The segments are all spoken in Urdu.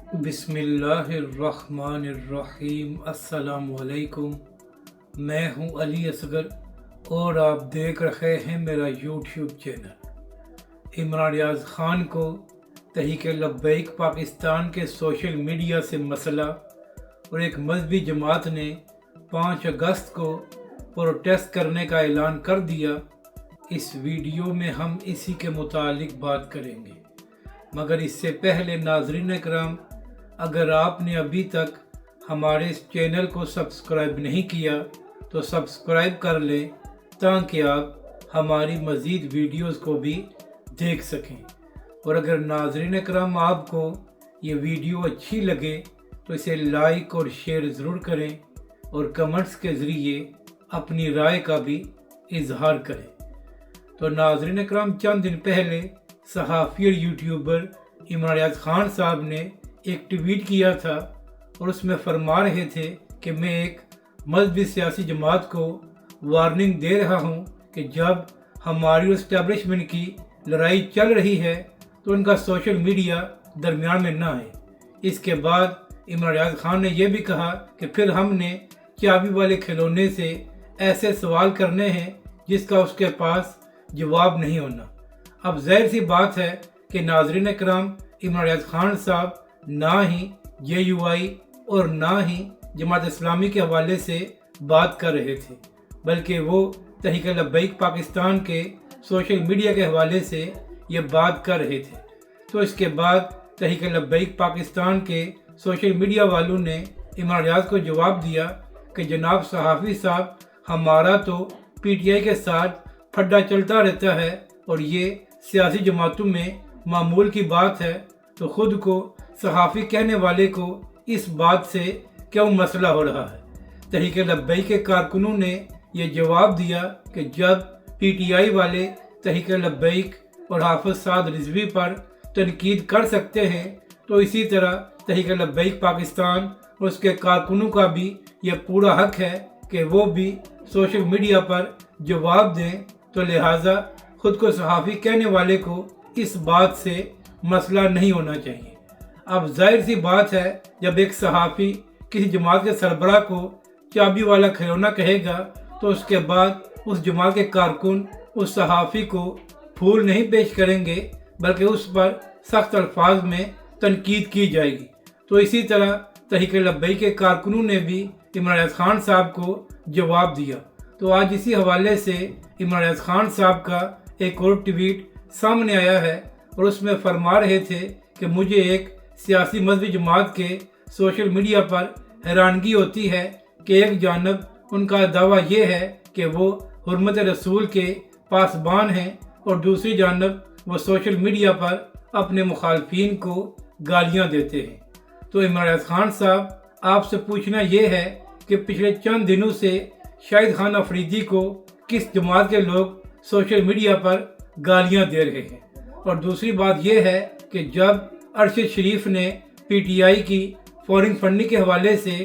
بسم اللہ الرحمن الرحیم۔ السلام علیکم، میں ہوں علی اصغر اور آپ دیکھ رہے ہیں میرا یوٹیوب چینل۔ عمران ریاض خان کو تحریک لبیک پاکستان کے سوشل میڈیا سے مسئلہ اور ایک مذہبی جماعت نے 5 اگست کو پروٹیسٹ کرنے کا اعلان کر دیا۔ اس ویڈیو میں ہم اسی کے متعلق بات کریں گے، مگر اس سے پہلے ناظرین اکرام، اگر آپ نے ابھی تک ہمارے اس چینل کو سبسکرائب نہیں کیا تو سبسکرائب کر لیں تاکہ آپ ہماری مزید ویڈیوز کو بھی دیکھ سکیں۔ اور اگر ناظرین اکرام آپ کو یہ ویڈیو اچھی لگے تو اسے لائک اور شیئر ضرور کریں اور کمنٹس کے ذریعے اپنی رائے کا بھی اظہار کریں۔ تو ناظرین اکرام، چند دن پہلے صحافی اور یوٹیوبر عمران ریاض خان صاحب نے ایک ٹویٹ کیا تھا اور اس میں فرما رہے تھے کہ میں ایک مذہبی سیاسی جماعت کو وارننگ دے رہا ہوں کہ جب ہماری اسٹیبلشمنٹ کی لڑائی چل رہی ہے تو ان کا سوشل میڈیا درمیان میں نہ آئے۔ اس کے بعد عمران ریاض خان نے یہ بھی کہا کہ پھر ہم نے چابی والے کھلونے سے ایسے سوال کرنے ہیں جس کا اس کے پاس جواب نہیں ہونا۔ اب ظاہر سی بات ہے کہ ناظرین اکرام، عمران ریاض خان صاحب نہ ہی JUI اور نہ ہی جماعت اسلامی کے حوالے سے بات کر رہے تھے، بلکہ وہ تحریک لبیک پاکستان کے سوشل میڈیا کے حوالے سے یہ بات کر رہے تھے۔ تو اس کے بعد تحریک لبیک پاکستان کے سوشل میڈیا والوں نے عمران ریاض کو جواب دیا کہ جناب صحافی صاحب، ہمارا تو PTI کے ساتھ پھڈا چلتا رہتا ہے اور یہ سیاسی جماعتوں میں معمول کی بات ہے، تو خود کو صحافی کہنے والے کو اس بات سے کیوں مسئلہ ہو رہا ہے؟ تحریک لبیک کے کارکنوں نے یہ جواب دیا کہ جب PTI والے تحریک لبیک اور حافظ سعد رضوی پر تنقید کر سکتے ہیں تو اسی طرح تحریک لبیک پاکستان اور اس کے کارکنوں کا بھی یہ پورا حق ہے کہ وہ بھی سوشل میڈیا پر جواب دیں، تو لہٰذا خود کو صحافی کہنے والے کو اس بات سے مسئلہ نہیں ہونا چاہیے۔ اب ظاہر سی بات ہے، جب ایک صحافی کسی جماعت کے سربراہ کو چابی والا کھلونا کہے گا تو اس کے بعد اس جماعت کے کارکن اس صحافی کو پھول نہیں پیش کریں گے، بلکہ اس پر سخت الفاظ میں تنقید کی جائے گی۔ تو اسی طرح تحریک لبیک کے کارکنوں نے بھی عمران ریاض خان صاحب کو جواب دیا۔ تو آج اسی حوالے سے عمران ریاض خان صاحب کا ایک اور ٹویٹ سامنے آیا ہے اور اس میں فرما رہے تھے کہ مجھے ایک سیاسی مذہبی جماعت کے سوشل میڈیا پر حیرانگی ہوتی ہے کہ ایک جانب ان کا دعویٰ یہ ہے کہ وہ حرمت رسول کے پاسبان ہیں اور دوسری جانب وہ سوشل میڈیا پر اپنے مخالفین کو گالیاں دیتے ہیں۔ تو عمران ریاض خان صاحب، آپ سے پوچھنا یہ ہے کہ پچھلے چند دنوں سے شاہد خان افریدی کو کس جماعت کے لوگ سوشل میڈیا پر گالیاں دے رہے ہیں؟ اور دوسری بات یہ ہے کہ جب ارشد شریف نے PTI کی فورن فنڈنگ کے حوالے سے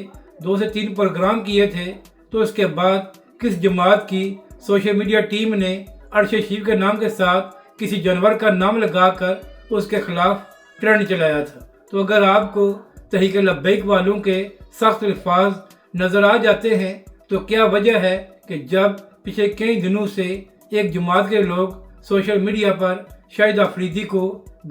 2 سے 3 پروگرام کیے تھے تو اس کے بعد کس جماعت کی سوشل میڈیا ٹیم نے ارشد شریف کے نام کے ساتھ کسی جانور کا نام لگا کر اس کے خلاف ٹرینڈ چلایا تھا؟ تو اگر آپ کو تحریک لبیک والوں کے سخت الفاظ نظر آ جاتے ہیں تو کیا وجہ ہے کہ جب پچھلے کئی دنوں سے ایک جماعت کے لوگ سوشل میڈیا پر شاہد افریدی کو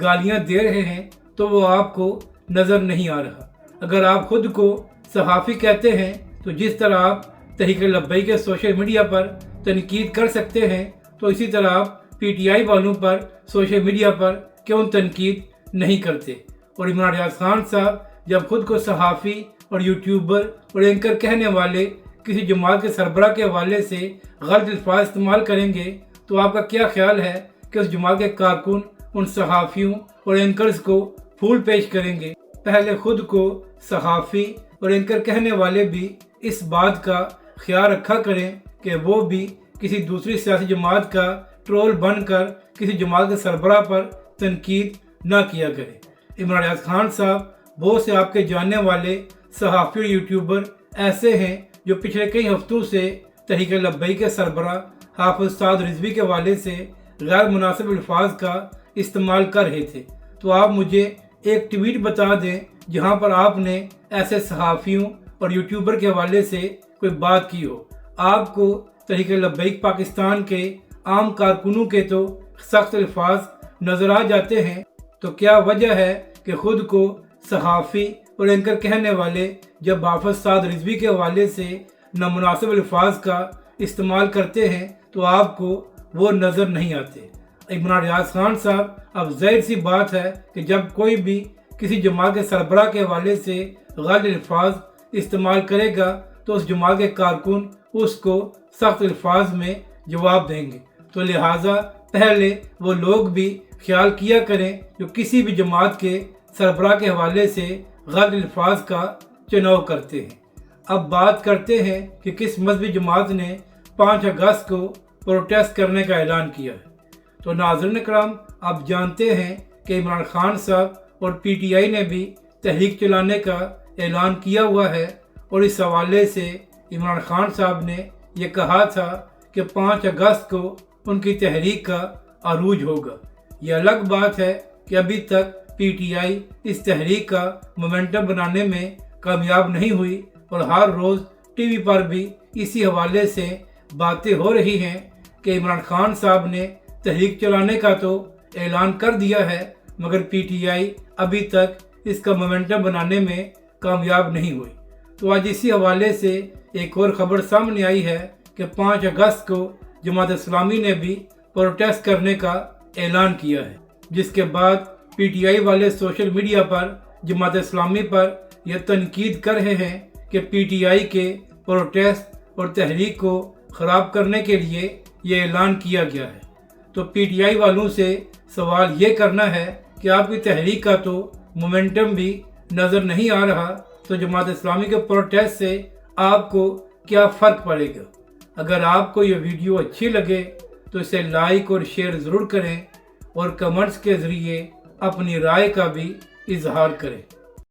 گالیاں دے رہے ہیں تو وہ آپ کو نظر نہیں آ رہا؟ اگر آپ خود کو صحافی کہتے ہیں تو جس طرح آپ تحریک لبیک کے سوشل میڈیا پر تنقید کر سکتے ہیں تو اسی طرح آپ PTI والوں پر سوشل میڈیا پر کیوں تنقید نہیں کرتے؟ اور عمران ریاض خان صاحب جب خود کو صحافی اور یوٹیوبر اور اینکر کہنے والے کسی جماعت کے سربراہ کے حوالے سے غلط الفاظ استعمال کریں گے تو آپ کا کیا خیال ہے کہ اس جماعت کے کارکن ان صحافیوں اور اینکرز کو پھول پیش کریں گے؟ پہلے خود کو صحافی اور اینکر کہنے والے بھی اس بات کا خیال رکھا کریں کہ وہ بھی کسی دوسری سیاسی جماعت کا ٹرول بن کر کسی جماعت کے سربراہ پر تنقید نہ کیا کریں۔ عمران ریاض خان صاحب، بہت سے آپ کے جاننے والے صحافی اور یوٹیوبر ایسے ہیں جو پچھلے کئی ہفتوں سے تحریک لبیک کے سربراہ حافظ سعد رضوی کے حوالے سے غیر مناسب الفاظ کا استعمال کر رہے تھے۔ تو آپ مجھے ایک ٹویٹ بتا دیں جہاں پر آپ نے ایسے صحافیوں اور یوٹیوبر کے حوالے سے کوئی بات کی ہو۔ آپ کو تحریک لبیک پاکستان کے عام کارکنوں کے تو سخت الفاظ نظر آ جاتے ہیں، تو کیا وجہ ہے کہ خود کو صحافی اور اینکر کہنے والے جب حافظ سعد رضوی کے حوالے سے نامناسب الفاظ کا استعمال کرتے ہیں تو آپ کو وہ نظر نہیں آتے؟ عمران ریاض خان صاحب، اب ظاہر سی بات ہے کہ جب کوئی بھی کسی جماعت کے سربراہ کے حوالے سے غلط الفاظ استعمال کرے گا تو اس جماعت کے کارکن اس کو سخت الفاظ میں جواب دیں گے، تو لہٰذا پہلے وہ لوگ بھی خیال کیا کریں جو کسی بھی جماعت کے سربراہ کے حوالے سے غلط الفاظ کا چناؤ کرتے ہیں۔ اب بات کرتے ہیں کہ کس مذہبی جماعت نے 5 اگست کو پروٹیسٹ کرنے کا اعلان کیا ہے۔ تو ناظرین کرام، آپ جانتے ہیں کہ عمران خان صاحب اور پی ٹی آئی نے بھی تحریک چلانے کا اعلان کیا ہوا ہے، اور اس حوالے سے عمران خان صاحب نے یہ کہا تھا کہ 5 اگست کو ان کی تحریک کا عروج ہوگا۔ یہ الگ بات ہے کہ ابھی تک پی ٹی آئی اس تحریک کا مومنٹم بنانے میں کامیاب نہیں ہوئی، اور ہر روز ٹی وی پر بھی اسی حوالے سے باتیں ہو رہی ہیں کہ عمران خان صاحب نے تحریک چلانے کا تو اعلان کر دیا ہے، مگر پی ٹی آئی ابھی تک اس کا مومنٹم بنانے میں کامیاب نہیں ہوئی۔ تو آج اسی حوالے سے ایک اور خبر سامنے آئی ہے کہ 5 اگست کو جماعت اسلامی نے بھی پروٹیسٹ کرنے کا اعلان کیا ہے، جس کے بعد پی ٹی آئی والے سوشل میڈیا پر جماعت اسلامی پر یہ تنقید کر رہے ہیں کہ پی ٹی آئی کے پروٹیسٹ اور تحریک کو خراب کرنے کے لیے یہ اعلان کیا گیا ہے۔ تو پی ٹی آئی والوں سے سوال یہ کرنا ہے کہ آپ کی تحریک کا تو مومنٹم بھی نظر نہیں آ رہا، تو جماعت اسلامی کے پروٹیسٹ سے آپ کو کیا فرق پڑے گا؟ اگر آپ کو یہ ویڈیو اچھی لگے تو اسے لائک اور شیئر ضرور کریں، اور کمنٹس کے ذریعے اپنی رائے کا بھی اظہار کریں۔